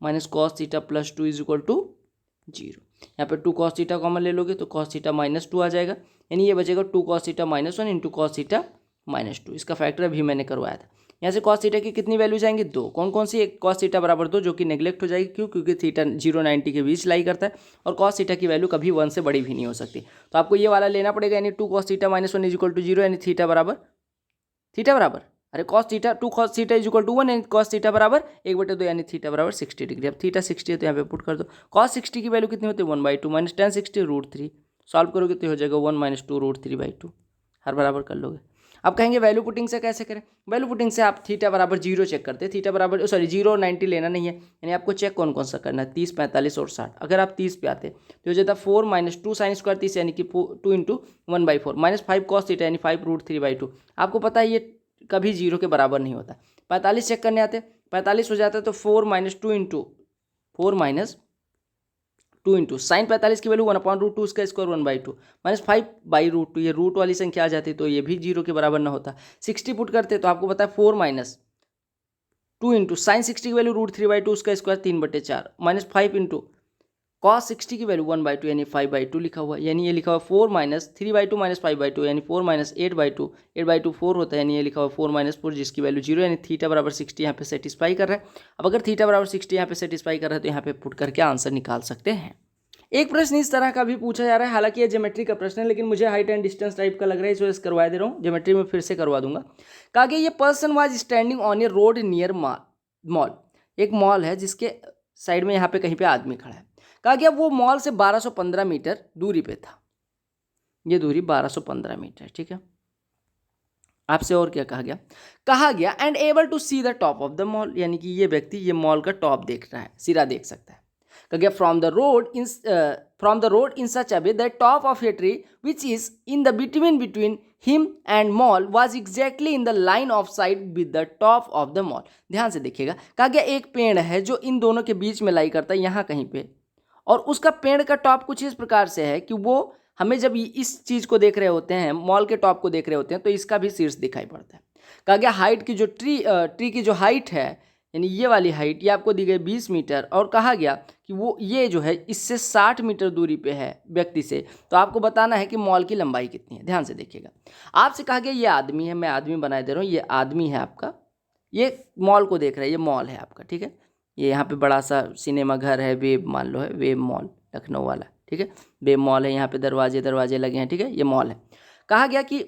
minus cos theta plus 2 is equal to 0। यहाँ पे 2 cos थीटा कॉमन ले लोगे तो cos थीटा माइनस 2 आ जाएगा, यानी ये बचेगा 2 cos theta minus 1 into cos theta minus 2। इसका फैक्टर अभी मैंने करवाया था। यहाँ से cos थीटा की कितनी वैल्यू जाएंगे 2। कौन कौन सी? एक cos थीटा बराबर 2 जो कि नेग्लेक्ट हो जाएगी, क्यों? क्योंकि थीटा 0-90 के बीच लाई करता है और cos थीटा की वैल्यू कभी 1 से बड़ी भी नहीं हो सकती। तो आपको ये वाला लेना पड़ेगा, यानी 2 cos theta minus 1 is equal to 0, यानी थीटा बराबर अरे cos theta 2 cos theta is equal to 1, यानी cos थीटा बराबर 1/2, यानी थीटा बराबर 60 डिग्री। अब थीटा 60 है तो यहाँ पे पुट कर दो। cos 60 की वैल्यू कितनी होती है 1/2 माइनस tan 60 √3। सॉल्व करोगे तो हो जाएगा 1 - 2 √3/2। हर बराबर कर लोगे। अब कहेंगे वैल्यू पुटिंग से कैसे करें? वैल्यू पुटिंग से आप थीटा बराबर 0 चेक करते हैं। थीटा बराबर 0-90 लेना नहीं है, यानी आपको चेक कौन कौन सा करना है 30, 45 और 60। अगर आप 30 पे आते तो हो जाता 4 - 2 sin स्क्वायर 30, यानी कि 2 इंटू 1/4 माइनस 5 cos थीटा यानी 5 √3/2। आपको पता है ये कभी 0 के बराबर नहीं होता। 45 चेक करने आते, 45 हो जाता है तो 4 - 2 इंटू साइन 45 की वैल्यू 1/√2 उसका स्क्वायर 1/2 माइनस 5/√2। ये रूट वाली संख्या आ जाती तो ये भी 0 के बराबर ना होता। 60 पुट करते तो आपको पता है 4 - 2 इंटू साइन 60 की वैल्यू √3/2 उसका स्क्वायर 3/4 माइनस 5 इंटू cos 60 की वैल्यू 1/2 यानी 5/2 लिखा हुआ, यानी ये लिखा हुआ 4 - 3/2 माइनस 5/2 यानी 4 - 8/2। 8/2 4 होता है, यानी ये लिखा हुआ 4 - 4 जिसकी वैल्यू 0, यानी थीटा बराबर 60 यहाँ पे सेटिस्फाई कर रहा है। अब अगर थीटा बराबर 60 यहाँ पे सेटिस्फाई कर रहा है तो यहाँ पे पुट करके आंसर निकाल सकते हैं। एक प्रश्न इस तरह का भी पूछा जा रहा है, हालांकि ये ज्योमेट्री का प्रश्न है लेकिन मुझे हाइट एंड डिस्टेंस टाइप का लग रहा है, इस वजह से करवा दे रहा हूँ। ज्योमेट्री में फिर से करवा दूंगा। कहा गया ये person was standing on A road near mall. एक मॉल है जिसके साइड में यहाँ पे कहीं पे आदमी खड़ा है। कहा गया वो मॉल से 1215 मीटर दूरी पे था। ये दूरी 1215 मीटर, ठीक है। आपसे और क्या कहा गया? कहा गया and able to see the top of the mall, यानी कि ये व्यक्ति ये मॉल का टॉप देख रहा है, सिरा देख सकता है। कहा गया from the road in such a way that top of a tree which is in the between him and mall was exactly in the line of site with the top of the mall. ध्यान से देखिएगा, कहा गया एक पेड़ है जो इन दोनों के बीच में लाई करता है यहाँ कहीं पे, और उसका पेड़ का टॉप कुछ इस प्रकार से है कि वो हमें जब इस चीज़ को देख रहे होते हैं, मॉल के टॉप को देख रहे होते हैं, तो इसका भी शीर्ष दिखाई पड़ता है। कहा गया हाइट की जो ट्री की जो हाइट है, यानी ये वाली हाइट, ये आपको दी गई 20 मीटर, और कहा गया कि वो ये जो है इससे 60 मीटर दूरी पे है व्यक्ति से। तो आपको बताना है कि मॉल की लंबाई कितनी है। ध्यान से देखिएगा, आपसे कहा गया ये आदमी है, मैं आदमी बनाए दे रहा हूँ, ये आदमी है आपका, ये मॉल को देख रहा है, ये मॉल है आपका, ठीक है। ये यहाँ पे बड़ा सा सिनेमा घर है, वेब मान लो है, वेब मॉल लखनऊ वाला, ठीक है। वेब मॉल है, यहाँ पे दरवाजे लगे हैं, ठीक है, ये मॉल है। कहा गया कि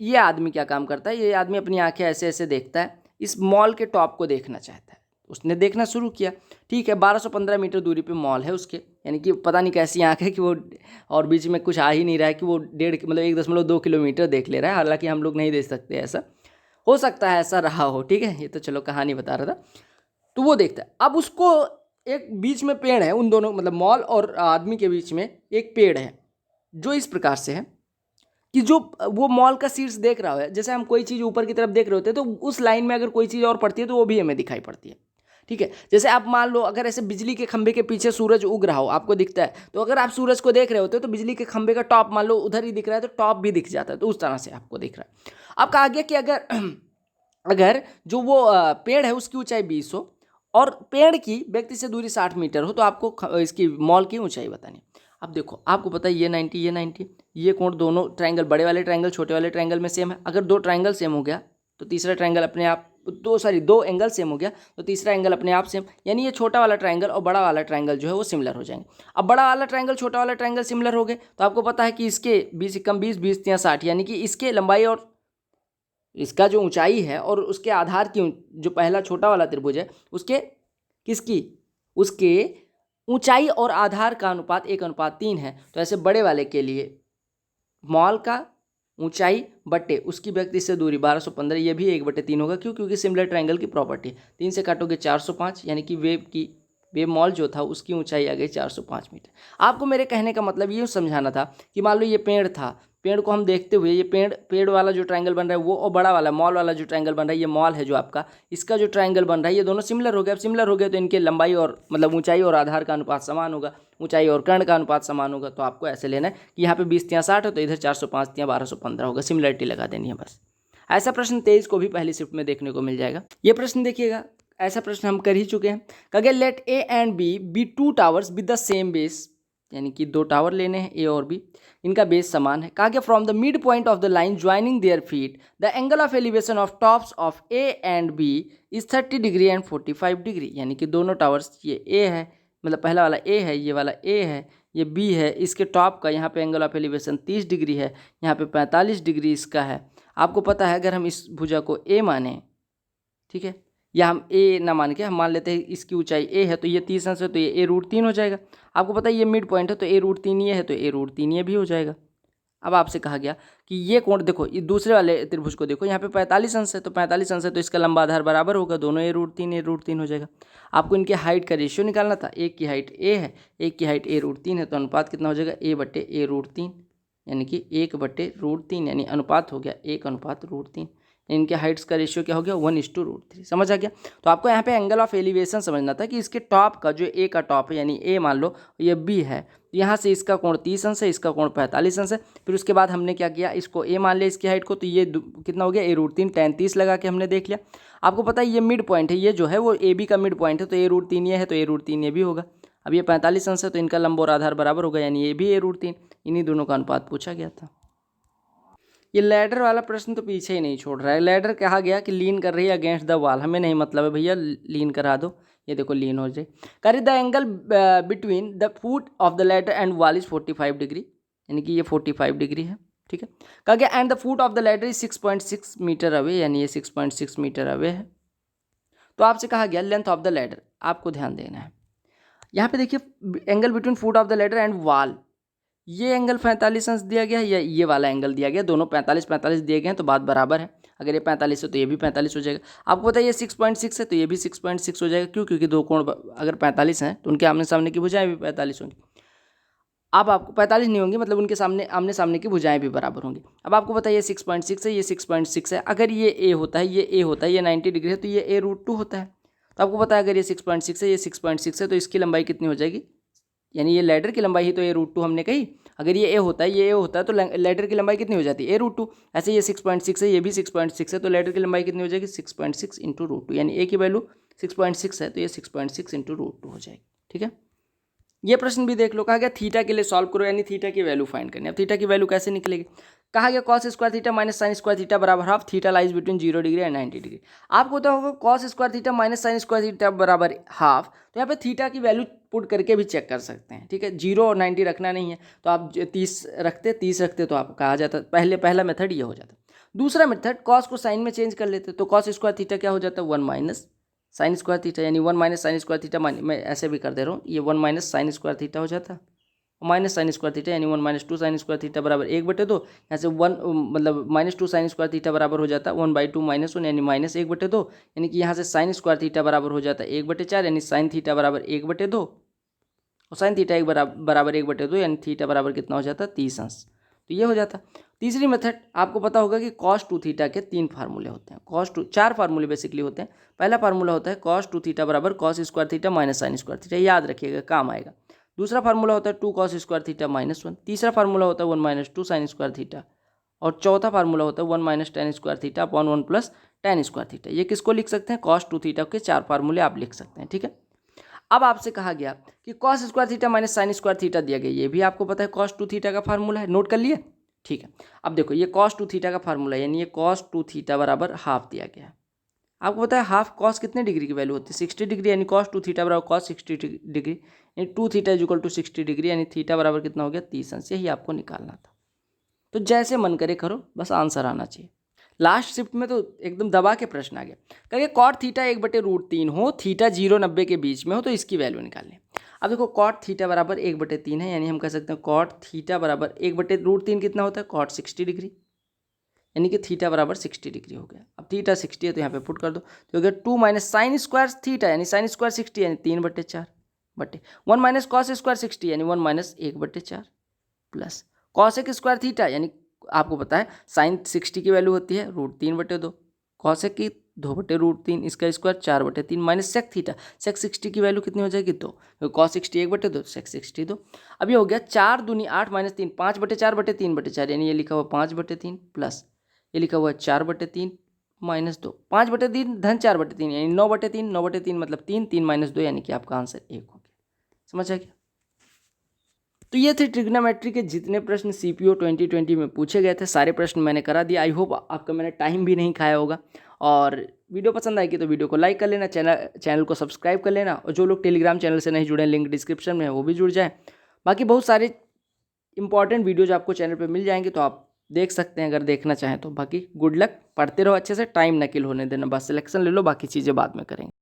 ये आदमी क्या काम करता है, ये आदमी अपनी आंखें ऐसे ऐसे देखता है, इस मॉल के टॉप को देखना चाहता है। उसने देखना शुरू किया, ठीक है। 1215 मीटर दूरी पे मॉल है उसके, यानी कि पता नहीं कैसी आँख है कि वो, और बीच में कुछ आ ही नहीं रहा है कि वो 1.2 किलोमीटर देख ले रहा है। हालांकि हम लोग नहीं देख सकते, ऐसा हो सकता है, ऐसा रहा हो, ठीक है। ये तो चलो कहानी बता रहा था। तो वो देखता है, अब उसको एक बीच में पेड़ है, उन दोनों मतलब मॉल और आदमी के बीच में एक पेड़ है जो इस प्रकार से है कि जो वो मॉल का शीर्ष देख रहा है, जैसे हम कोई चीज़ ऊपर की तरफ देख रहे होते हैं तो उस लाइन में अगर कोई चीज़ और पड़ती है तो वो भी हमें दिखाई पड़ती है, ठीक है। जैसे आप मान लो अगर ऐसे बिजली के खंभे के पीछे सूरज उग रहा हो, आपको दिखता है, तो अगर आप सूरज को देख रहे होते हो तो बिजली के खंभे का टॉप मान लो उधर ही दिख रहा है तो टॉप भी दिख जाता है, तो उस तरह से आपको दिख रहा है। अब कहा गया कि अगर जो वो पेड़ है उसकी ऊंचाई 20 हो और पेड़ की व्यक्ति से दूरी 60 मीटर हो, तो आपको इसकी मॉल की ऊंचाई बतानी है। अब देखो, आपको पता है ये 90, ये कोण दोनों ट्रायंगल, बड़े वाले ट्रायंगल छोटे वाले ट्रायंगल में सेम है। अगर दो ट्रायंगल सेम हो गया तो तीसरा ट्रायंगल अपने आप, दो एंगल सेम हो गया तो तीसरा एंगल अपने आप सेम, यानी ये छोटा वाला ट्रायंगल और बड़ा वाला ट्रायंगल जो है वो सिमिलर हो जाएंगे। अब बड़ा वाला ट्रायंगल छोटा वाला ट्रायंगल सिमिलर हो गए तो आपको पता है कि इसके 20 कम 20, 20 या 60, यानी कि इसके लंबाई और इसका जो ऊंचाई है और उसके आधार की जो पहला छोटा वाला त्रिभुज है उसके ऊंचाई और आधार का अनुपात 1:3 है। तो ऐसे बड़े वाले के लिए मॉल का ऊंचाई बट्टे उसकी व्यक्ति से दूरी 1215, ये भी 1/3 होगा। क्योंकि सिमिलर ट्रायंगल की प्रॉपर्टी, 3 से काटोगे 405, यानी कि वेब की वेव मॉल जो था उसकी ऊंचाई आ गई 405 मीटर। आपको मेरे कहने का मतलब ये समझाना था कि मान लो ये पेड़ था, पेड़ को हम देखते हुए ये पेड़ वाला जो ट्रायंगल बन रहा है वो, और बड़ा वाला मॉल वाला जो ट्रायंगल बन रहा है ये मॉल है जो आपका, इसका जो ट्रायंगल बन रहा है ये दोनों सिमिलर हो गए। अब सिमिलर हो गए तो इनके लंबाई और मतलब ऊंचाई और आधार का अनुपात समान होगा, ऊंचाई और कर्ण का अनुपात समान होगा। तो आपको ऐसे लेना है कि यहाँ पे 20×60 है तो इधर 405×3 1215 होगा, सिमिलरिटी लगा देनी है बस। ऐसा प्रश्न 23 को भी पहली शिफ्ट में देखने को मिल जाएगा। ये प्रश्न देखिएगा, ऐसा प्रश्न हम कर ही चुके हैं। कहे let A and B be two towers with the same base, यानी कि दो टावर लेने हैं ए और बी, इनका बेस समान है। कहा गया from the mid point of the line joining their feet the angle of elevation of tops of A and B is 30 degree and 45 degree, यानी कि दोनों टावर्स, ये ए है मतलब पहला वाला ए है, ये वाला ए है, ये बी है, इसके टॉप का यहाँ पे एंगल ऑफ एलिवेशन 30 डिग्री है, यहाँ पे 45 डिग्री इसका है। आपको पता है अगर हम इस भुजा को ए माने, ठीक है, या हम ए ना मान के हम मान लेते हैं इसकी ऊंचाई ए है तो ये 30 अंश है तो ये A√3 हो जाएगा। आपको पता है ये मिड पॉइंट है तो A√3 ये है तो A√3 ये भी हो जाएगा। अब आपसे कहा गया कि ये कोण देखो, ये दूसरे वाले त्रिभुज को देखो, यहाँ पे 45 अंश है तो 45 अंश है तो इसका लंबा आधार बराबर होगा, दोनों A√3 हो जाएगा। आपको इनके हाइट का रेशियो निकालना था, एक की हाइट ए है, एक की हाइट A√3 है, तो अनुपात कितना हो जाएगा A/A√3, यानी कि 1/√3, यानी अनुपात हो गया 1:√3। इनके हाइट्स का रेशियो क्या हो गया 1:√3। समझ आ गया। तो आपको यहाँ पे एंगल ऑफ एलिवेशन समझना था कि इसके टॉप का जो ए का टॉप है, यानी ए मान लो ये बी है, यहाँ से इसका कोण 30 अंश है, इसका कोण 45 अंश है। फिर उसके बाद हमने क्या किया, इसको ए मान लिया इसकी हाइट को, तो ये कितना हो गया A√3, tan 30 लगा के हमने देख लिया। आपको पता है ये मिड पॉइंट है, ये जो है वो ए बी का मिड पॉइंट है, तो A√3 ये है तो A√3 ये भी होगा। अब ये 45 अंश है तो इनका लंब और आधार बराबर होगा, यानी ये भी A√3, इन्हीं दोनों का अनुपात पूछा गया था। ये लैडर वाला प्रश्न तो पीछे ही नहीं छोड़ रहा है। लैडर कहा गया कि लीन कर रही है अगेंस्ट द वॉल, हमें नहीं मतलब है भैया, लीन करा दो, ये देखो लीन हो जाए। करी the angle between the foot of the ladder and wall is 45 degree, यानी कि ये 45 डिग्री है, ठीक है। कहा गया and the foot of the ladder is 6.6 metre away, यानी ये 6.6 मीटर अवे है। तो आपसे कहा गया लेंथ ऑफ द लैडर, आपको ध्यान देना है। यहाँ पे देखिए angle between foot of the ladder and wall, ये एंगल 45 अंश दिया गया है या ये वाला एंगल दिया गया, दोनों 45 दिए गए हैं तो बात बराबर है। अगर ये 45 है तो ये भी 45 हो जाएगा। आपको पता है ये 6.6 है तो ये भी 6.6 हो जाएगा। क्यों? क्योंकि दो कोण अगर 45 हैं तो उनके आमने सामने की भुजाएं भी 45 होंगी। अब आपको 45 नहीं होंगी, मतलब उनके सामने आमने सामने की भुजाएं भी बराबर होंगी। अब आपको पता है ये 6.6 है, ये 6.6 है। अगर ये ए होता है, ये ए होता है, ये 90 डिग्री है तो ये A√2 होता है। तो आपको पता है अगर ये 6.6 है, ये 6.6 है तो इसकी लंबाई कितनी हो जाएगी, यानी ये लैडर की लंबाई ही तो A√2 हमने कही। अगर ये ए होता है, ये ए होता है तो लैडर की लंबाई कितनी हो जाती है A√2। ऐसे ये 6.6 है, ये भी 6.6 है तो लैडर की लंबाई कितनी हो जाएगी 6.6 × √2, यानी ए की वैल्यू 6.6 है तो ये 6.6 × √2 हो जाएगी, ठीक है। ये प्रश्न भी देख लो, कहा गया थीटा के लिए सॉल्व करो, यानी थीटा की वैल्यू फाइंड करनी है। अब थीटा की वैल्यू कैसे निकलेगी, कहा गया cos square theta minus sine square theta बराबर half, theta lies between 0 degree and 90 degree. आपको पता होगा cos square theta minus sine square theta बराबर हाफ, तो यहाँ पे थीटा की वैल्यू पुट करके भी चेक कर सकते हैं, ठीक है। 0 और 90 रखना नहीं है तो आप 30 रखते तो आप कहा जाता, पहला मेथड ये हो जाता। दूसरा मेथड cos को साइन में चेंज कर लेते तो cos स्क्वायर थीटा क्या हो जाता है 1 माइनस साइन स्क्वायर थीटा, यानी 1 माइनस साइन स्क्वायर थीटा, मैं ऐसे भी कर दे रहा हूँ, ये 1 माइनस साइन स्क्वायर थीटा हो जाता, माइनस साइन स्क्वायर थीटा यानी 1 माइनस 2 साइन स्क्वायर थीटा बराबर 1/2। यहाँ से 1 मतलब माइनस 2 साइन स्क्वायर थीटा बराबर हो जाता है 1/2 माइनस 1 यानी माइनस 1/2, यानी कि यहाँ से साइन स्क्वायर थीटा बराबर हो जाता है 1/4, यानी साइन थीटा बराबर 1/2 और साइन थीटा बराबर 1/2, यानी थीटा बराबर कितना हो जाता है 30 अंश। तो ये हो जाता। तीसरी मेथड आपको पता होगा कि cos 2 थीटा के 3 फार्मूले होते हैं, चार फार्मूले बेसिकली होते हैं। पहला फार्मूला होता है cos 2 थीटा बराबर cos square theta minus sine square theta, याद रखिएगा काम आएगा। दूसरा फार्मूला होता है 2 cos स्क्वायर थीटा माइनस 1। तीसरा फार्मूला होता है 1 माइनस 2 साइन स्क्वायर थीटा, और चौथा फार्मूला होता है 1 minus tan square theta upon 1 plus tan square theta. ये किसको लिख सकते हैं, cos 2 थीटा के 4 फार्मूले आप लिख सकते हैं, ठीक है। अब आपसे कहा गया कि cos square theta minus sine square theta दिया गया, ये भी आपको पता है cos 2 थीटा का फार्मूला है, नोट कर लिए, ठीक है। अब देखो ये cos 2 थीटा का फार्मूला है, यानी ये cos 2 थीटा बराबर हाफ दिया गया है। आपको पता है हाफ cos कितने डिग्री की वैल्यू होती है 60 डिग्री, यानी cos 2 थीटा बराबर cos 60 डिग्री, यानी 2 theta is equal to 60 degree, यानी थीटा बराबर कितना हो गया 30 अंश। यही आपको निकालना था। तो जैसे मन करे करो, बस आंसर आना चाहिए। लास्ट शिफ्ट में तो एकदम दबा के प्रश्न आ गया, कहिए कॉट थीटा 1/√3 हो, थीटा 0-90 के बीच में हो तो इसकी वैल्यू निकालें। अब देखो कॉट थीटा बराबर 1/3 है, यानी हम कह सकते हैं कॉट थीटा बराबर 1/√3 कितना होता है कॉट 60 डिग्री, यानी कि थीटा बराबर 60 डिग्री हो गया। अब थीटा 60 है तो यहाँ पे पुट कर दो, तो हो गया 2 माइनस साइन स्क्वायर थीटा, यानी साइन स्क्वायर 60 यानी 3/4, बटे 1 माइनस कॉस स्क्वायर 60 यानी 1 माइनस 1/4 प्लस कॉस एक स्क्वायर थीटा यानी आपको पता है साइन 60 की वैल्यू होती है √3/2 कॉस एक की 2/√3 इसका स्क्वायर 4/3 माइनस सेक थीटा सेक 60 की वैल्यू कितनी हो जाएगी 2 कॉस 60 1/2 सेक 60 2। अब ये हो गया 4 दूनी 8 माइनस 3 5/4/3/4 यानी ये लिखा हुआ 5/3 प्लस ये लिखा हुआ 4/3 माइनस 2 5/3 धन 4/3 यानी 9/3 9/3 मतलब 3 3 माइनस 2 यानी कि आपका आंसर 1 हो गया। समझ आ गया। तो ये थे ट्रिग्नोमेट्री के जितने प्रश्न CPO 2020 में पूछे गए थे सारे प्रश्न मैंने करा दिया। आई होप आपका मैंने टाइम भी नहीं खाया होगा। और वीडियो पसंद आएगी तो वीडियो को लाइक कर लेना, चैनल को सब्सक्राइब कर लेना, और जो लोग टेलीग्राम चैनल से नहीं जुड़े लिंक डिस्क्रिप्शन में है वो भी जुड़ जाए। बाकी बहुत सारे इंपॉर्टेंट वीडियोज आपको चैनल पर मिल जाएंगे तो आप देख सकते हैं अगर देखना चाहें तो। बाकी गुड लक, पढ़ते रहो अच्छे से, टाइम न किल होने देना, बस सिलेक्शन ले लो, बाकी चीज़ें बाद में करेंगे।